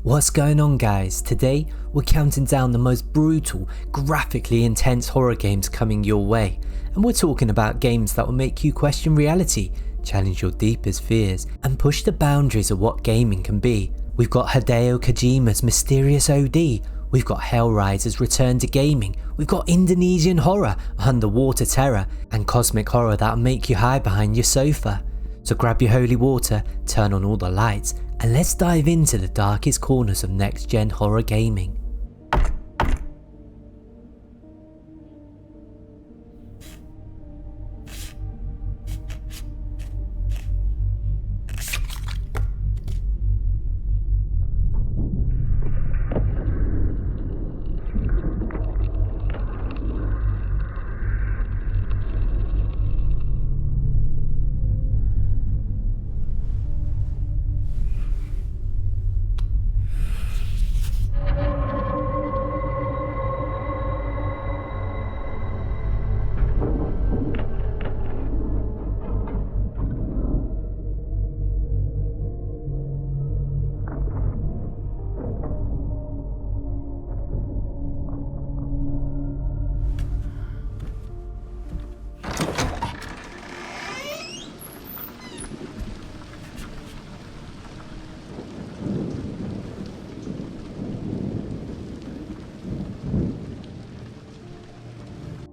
What's going on, guys? Today we're counting down the most brutal, graphically intense horror games coming your way, and we're talking about games that will make you question reality, challenge your deepest fears, and push the boundaries of what gaming can be. We've got Hideo Kojima's mysterious OD, we've got Hellraiser's return to gaming, we've got Indonesian horror, underwater terror, and cosmic horror that'll make you hide behind your sofa. So grab your holy water, turn on all the lights, and let's dive into the darkest corners of next-gen horror gaming.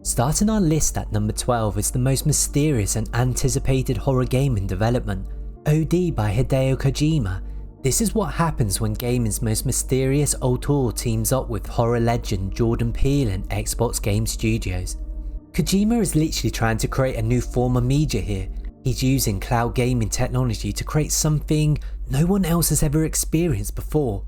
Starting our list at number 12 is the most mysterious and anticipated horror game in development, OD by Hideo Kojima. This is what happens when gaming's most mysterious auteur teams up with horror legend Jordan Peele and Xbox Game Studios. Kojima is literally trying to create a new form of media here. He's using cloud gaming technology to create something no one else has ever experienced before.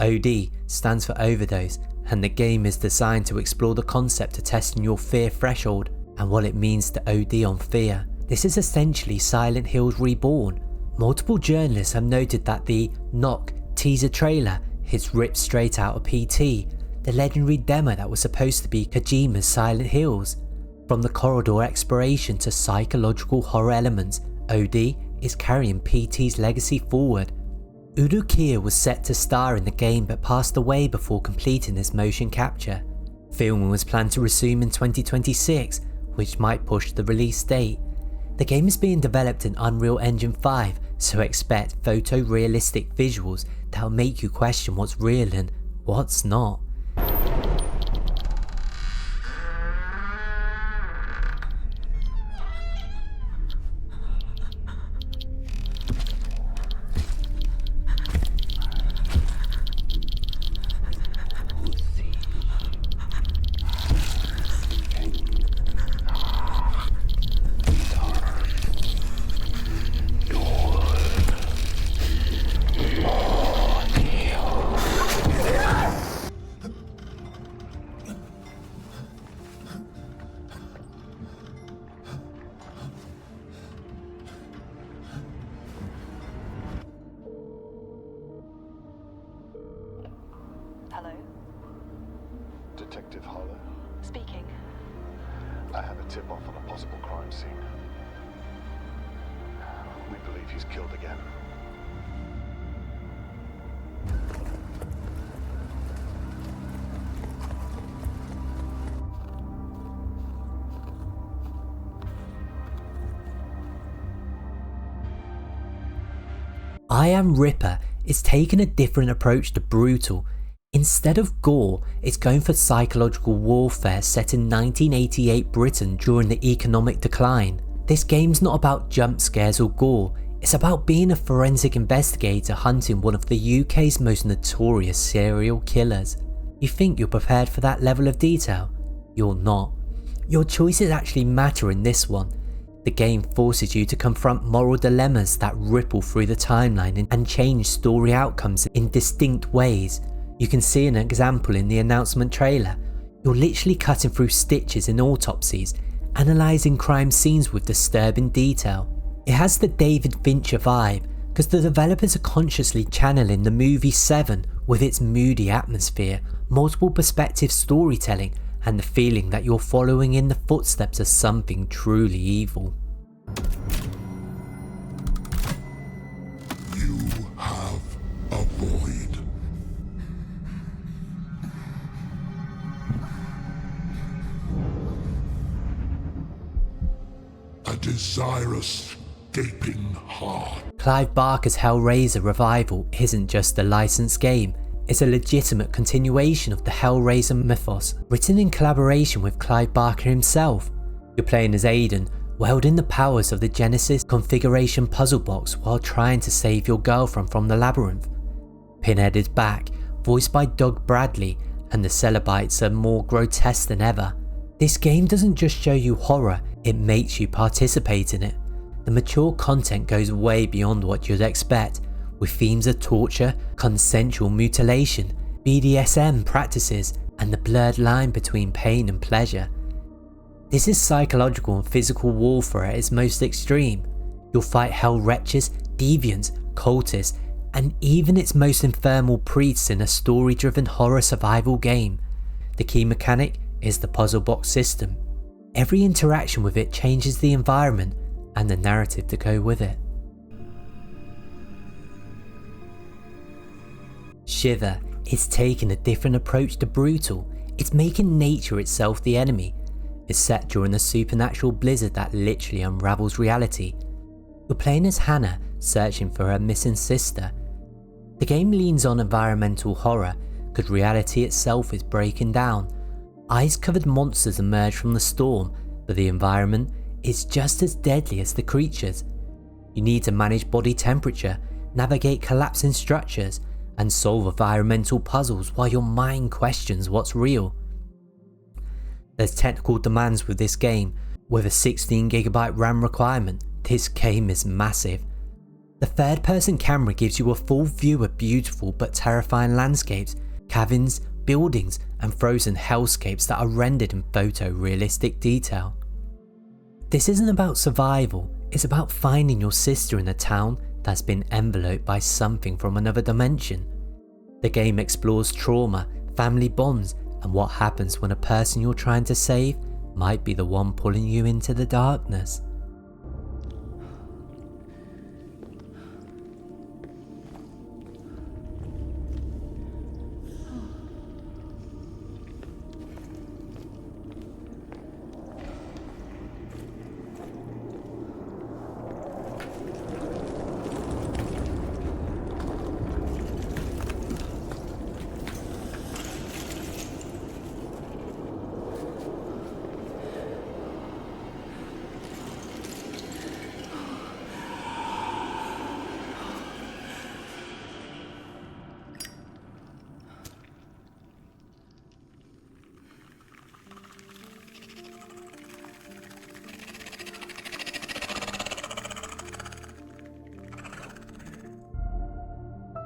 OD stands for overdose, and the game is designed to explore the concept of testing your fear threshold and what it means to OD on fear. This is essentially Silent Hills Reborn. Multiple journalists have noted that the Knock teaser trailer is ripped straight out of PT, the legendary demo that was supposed to be Kojima's Silent Hills. From the corridor exploration to psychological horror elements, OD is carrying PT's legacy forward. Udo Kier was set to star in the game but passed away before completing this motion capture. Filming was planned to resume in 2026, which might push the release date. The game is being developed in Unreal Engine 5, so expect photorealistic visuals that'll make you question what's real and what's not. Hello? Detective Holler? Speaking. I have a tip-off on a possible crime scene. We believe he's killed again. I Am Ripper is taking a different approach to brutal. Instead of gore, it's going for psychological warfare set in 1988 Britain during the economic decline. This game's not about jump scares or gore, it's about being a forensic investigator hunting one of the UK's most notorious serial killers. You think you're prepared for that level of detail? You're not. Your choices actually matter in this one. The game forces you to confront moral dilemmas that ripple through the timeline and change story outcomes in distinct ways. You can see an example in the announcement trailer. You're literally cutting through stitches in autopsies, analysing crime scenes with disturbing detail. It has the David Fincher vibe, because the developers are consciously channeling the movie Seven with its moody atmosphere, multiple perspective storytelling, and the feeling that you're following in the footsteps of something truly evil. You have a void. desirous, gaping heart. Clive Barker's Hellraiser revival isn't just a licensed game, it's a legitimate continuation of the Hellraiser mythos, written in collaboration with Clive Barker himself. You're playing as Aiden, wielding the powers of the Genesis configuration puzzle box while trying to save your girlfriend from the labyrinth. Pinhead is back, voiced by Doug Bradley, and the Cenobites are more grotesque than ever. This game doesn't just show you horror, it makes you participate in it. The mature content goes way beyond what you'd expect, with themes of torture, consensual mutilation, BDSM practices, and the blurred line between pain and pleasure. This is psychological and physical warfare at its most extreme. You'll fight hell wretches, deviants, cultists, and even its most infernal priests in a story-driven horror survival game. The key mechanic is the puzzle box system. Every interaction with it changes the environment and the narrative to go with it. Shiver is taking a different approach to Brutal. It's making nature itself the enemy. It's set during a supernatural blizzard that literally unravels reality. You're playing as Hannah, searching for her missing sister. The game leans on environmental horror, because reality itself is breaking down. Ice-covered monsters emerge from the storm, but the environment is just as deadly as the creatures. You need to manage body temperature, navigate collapsing structures, and solve environmental puzzles while your mind questions what's real. There's technical demands with this game. With a 16GB RAM requirement, this game is massive. The third-person camera gives you a full view of beautiful but terrifying landscapes, caverns, buildings, and frozen hellscapes that are rendered in photorealistic detail. This isn't about survival, it's about finding your sister in a town that's been enveloped by something from another dimension. The game explores trauma, family bonds, and what happens when a person you're trying to save might be the one pulling you into the darkness.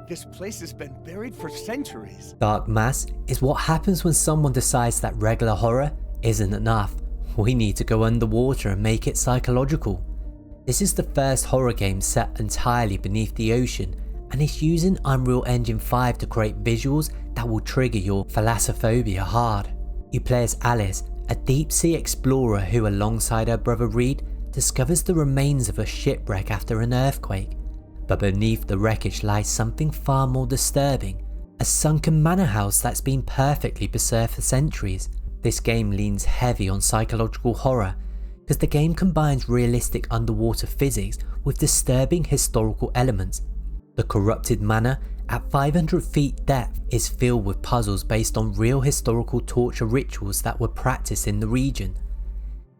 This place has been buried for centuries. Dark mass is what happens when someone decides that regular horror isn't enough. We need to go underwater and make it psychological. This is the first horror game set entirely beneath the ocean, and it's using Unreal Engine 5 to create visuals that will trigger your thalassophobia hard. You play as Alice, a deep sea explorer who, alongside her brother Reed, discovers the remains of a shipwreck after an earthquake. But beneath the wreckage lies something far more disturbing, a sunken manor house that's been perfectly preserved for centuries. This game leans heavy on psychological horror, because the game combines realistic underwater physics with disturbing historical elements. The corrupted manor, at 500 feet depth, is filled with puzzles based on real historical torture rituals that were practiced in the region.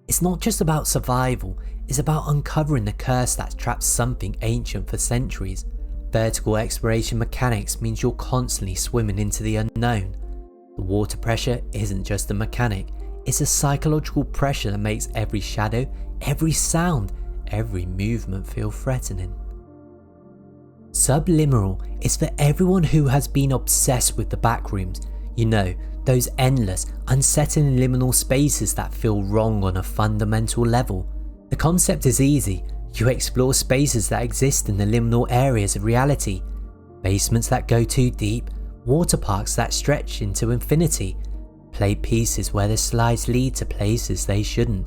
It's not just about survival, it's about uncovering the curse that's trapped something ancient for centuries. Vertical exploration mechanics means you're constantly swimming into the unknown. The water pressure isn't just a mechanic, it's a psychological pressure that makes every shadow, every sound, every movement feel threatening. Subliminal is for everyone who has been obsessed with the backrooms. You know, those endless, unsettling liminal spaces that feel wrong on a fundamental level. The concept is easy. You explore spaces that exist in the liminal areas of reality. Basements that go too deep, water parks that stretch into infinity, play pieces where the slides lead to places they shouldn't.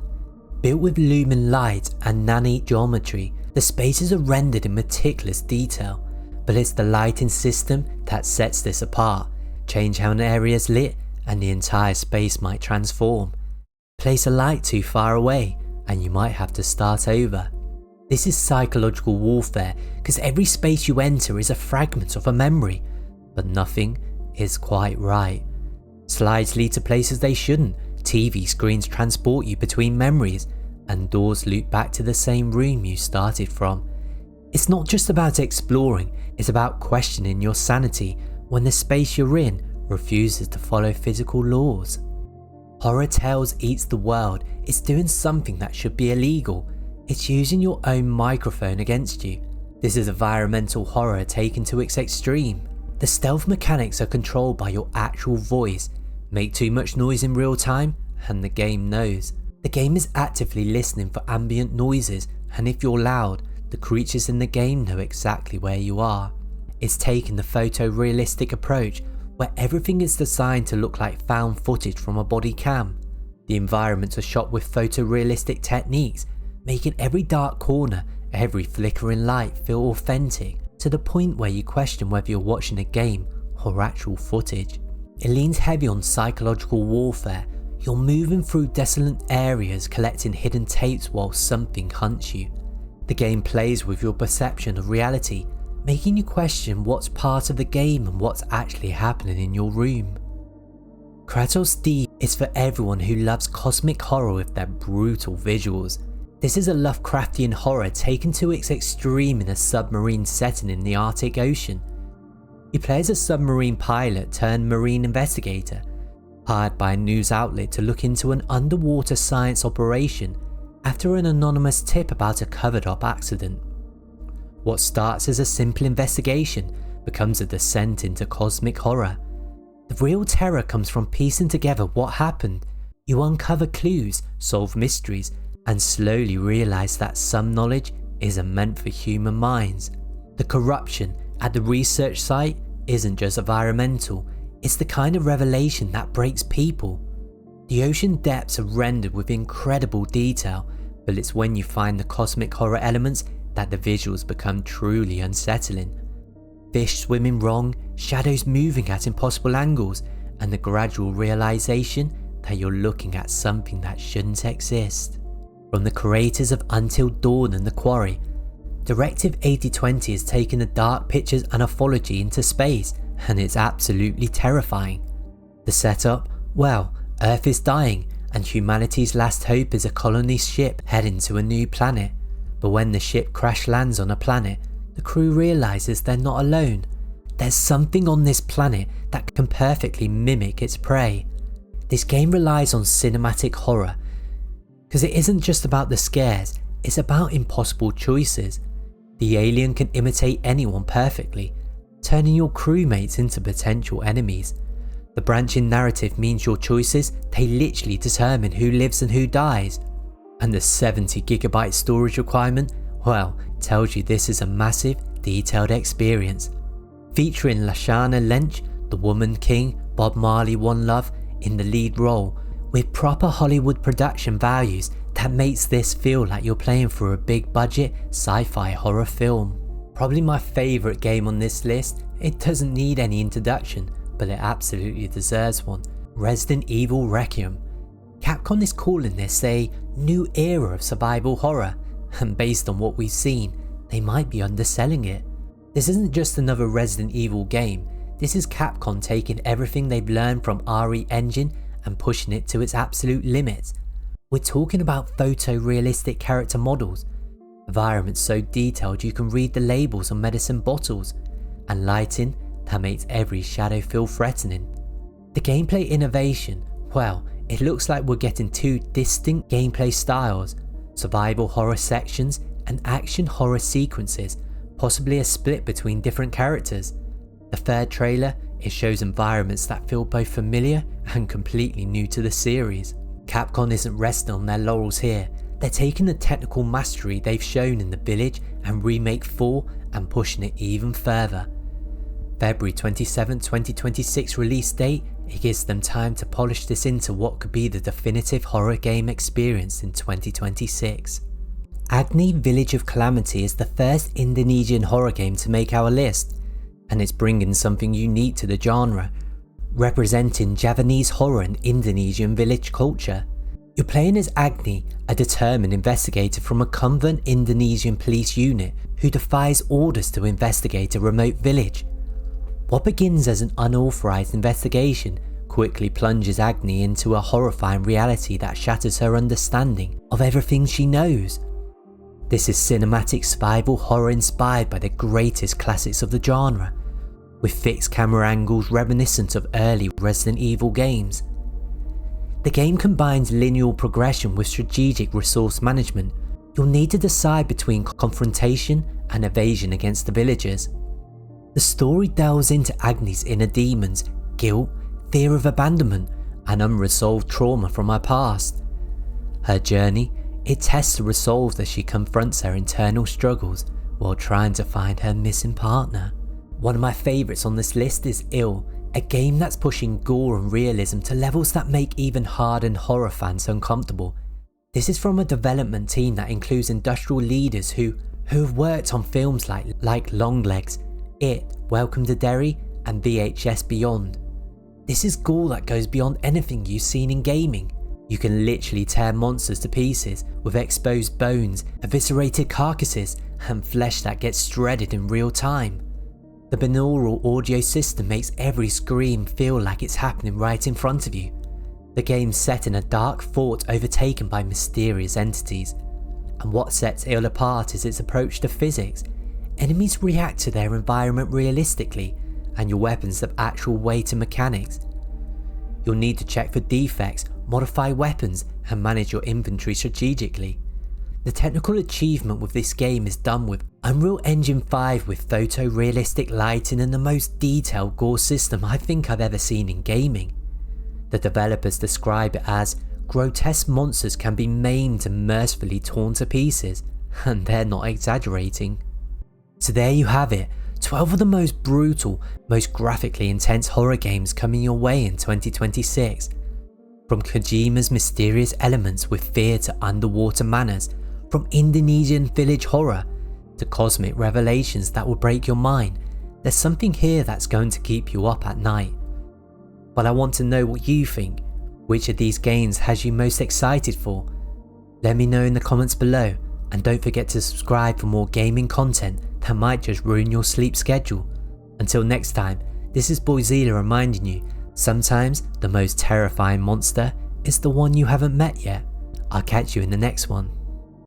Built with lumen light and nanite geometry, the spaces are rendered in meticulous detail, but it's the lighting system that sets this apart. Change how an area is lit and the entire space might transform. Place a light too far away and you might have to start over. This is psychological warfare because every space you enter is a fragment of a memory, but nothing is quite right. Slides lead to places they shouldn't, TV screens transport you between memories, and doors loop back to the same room you started from. It's not just about exploring, it's about questioning your sanity when the space you're in refuses to follow physical laws. Horror Tales eats the world. It's doing something that should be illegal. It's using your own microphone against you. This is environmental horror taken to its extreme. The stealth mechanics are controlled by your actual voice. Make too much noise in real time, and the game knows. The game is actively listening for ambient noises, and if you're loud, the creatures in the game know exactly where you are. It's taking the photorealistic approach, where everything is designed to look like found footage from a body cam. The environments are shot with photorealistic techniques, making every dark corner, every flickering light feel authentic, to the point where you question whether you're watching a game or actual footage. It leans heavy on psychological warfare. You're moving through desolate areas collecting hidden tapes while something hunts you. The game plays with your perception of reality, making you question what's part of the game and what's actually happening in your room. Crathos Deep is for everyone who loves cosmic horror with their brutal visuals. This is a Lovecraftian horror taken to its extreme in a submarine setting in the Arctic Ocean. You play as a submarine pilot turned marine investigator, hired by a news outlet to look into an underwater science operation after an anonymous tip about a covered-up accident. What starts as a simple investigation becomes a descent into cosmic horror. The real terror comes from piecing together what happened. You uncover clues, solve mysteries, and slowly realise that some knowledge isn't meant for human minds. The corruption at the research site isn't just environmental, it's the kind of revelation that breaks people. The ocean depths are rendered with incredible detail, but it's when you find the cosmic horror elements that the visuals become truly unsettling. Fish swimming wrong, shadows moving at impossible angles, and the gradual realisation that you're looking at something that shouldn't exist. From the creators of Until Dawn and The Quarry, Directive 8020 has taken the dark pictures anthology into space, and it's absolutely terrifying. The setup? Well, Earth is dying, and humanity's last hope is a colony ship heading to a new planet. But when the ship crash lands on a planet, the crew realises they're not alone. There's something on this planet that can perfectly mimic its prey. This game relies on cinematic horror, because it isn't just about the scares, it's about impossible choices. The alien can imitate anyone perfectly, turning your crewmates into potential enemies. The branching narrative means your choices, they literally determine who lives and who dies. And the 70GB storage requirement, well, tells you this is a massive, detailed experience. Featuring Lashana Lynch, the Woman King, Bob Marley One Love in the lead role, with proper Hollywood production values that makes this feel like you're playing for a big budget sci-fi horror film. Probably my favourite game on this list. It doesn't need any introduction, but it absolutely deserves one. Resident Evil Requiem. Capcom is calling this a new era of survival horror, and based on what we've seen, they might be underselling it. This isn't just another Resident Evil game, this is Capcom taking everything they've learned from RE Engine and pushing it to its absolute limits. We're talking about photorealistic character models, environments so detailed you can read the labels on medicine bottles, and lighting that makes every shadow feel threatening. The gameplay innovation, well, it looks like we're getting two distinct gameplay styles, survival horror sections and action horror sequences, possibly a split between different characters. The third trailer, it shows environments that feel both familiar and completely new to the series. Capcom isn't resting on their laurels here, they're taking the technical mastery they've shown in The Village and Remake 4 and pushing it even further. February 27, 2026 release date, it gives them time to polish this into what could be the definitive horror game experience in 2026. Agni Village of Calamity is the first Indonesian horror game to make our list, and it's bringing something unique to the genre, representing Javanese horror and Indonesian village culture. You're playing as Agni, a determined investigator from a covert Indonesian police unit who defies orders to investigate a remote village. What begins as an unauthorized investigation quickly plunges Agni into a horrifying reality that shatters her understanding of everything she knows. This is cinematic survival horror inspired by the greatest classics of the genre, with fixed camera angles reminiscent of early Resident Evil games. The game combines linear progression with strategic resource management. You'll need to decide between confrontation and evasion against the villagers. The story delves into Agni's inner demons, guilt, fear of abandonment, and unresolved trauma from her past. Her journey, it tests the resolve as she confronts her internal struggles while trying to find her missing partner. One of my favourites on this list is Ill, a game that's pushing gore and realism to levels that make even hardened horror fans uncomfortable. This is from a development team that includes industrial leaders who have worked on films like Longlegs, It, Welcome to Derry, and VHS Beyond. This is gore that goes beyond anything you've seen in gaming. You can literally tear monsters to pieces with exposed bones, eviscerated carcasses, and flesh that gets shredded in real time. The binaural audio system makes every scream feel like it's happening right in front of you. The game's set in a dark fort overtaken by mysterious entities, and what sets Ill apart is its approach to physics. Enemies react to their environment realistically, and your weapons have actual weight and mechanics. You'll need to check for defects, modify weapons, and manage your inventory strategically. The technical achievement with this game is done with Unreal Engine 5 with photorealistic lighting and the most detailed gore system I think I've ever seen in gaming. The developers describe it as grotesque monsters can be maimed and mercifully torn to pieces, and they're not exaggerating. So there you have it, 12 of the most brutal, most graphically intense horror games coming your way in 2026. From Kojima's mysterious elements with fear to underwater manors, from Indonesian village horror to cosmic revelations that will break your mind, there's something here that's going to keep you up at night. But I want to know what you think. Which of these games has you most excited for? Let me know in the comments below, and don't forget to subscribe for more gaming content that might just ruin your sleep schedule. Until next time, this is Boyzilla reminding you, sometimes the most terrifying monster is the one you haven't met yet. I'll catch you in the next one.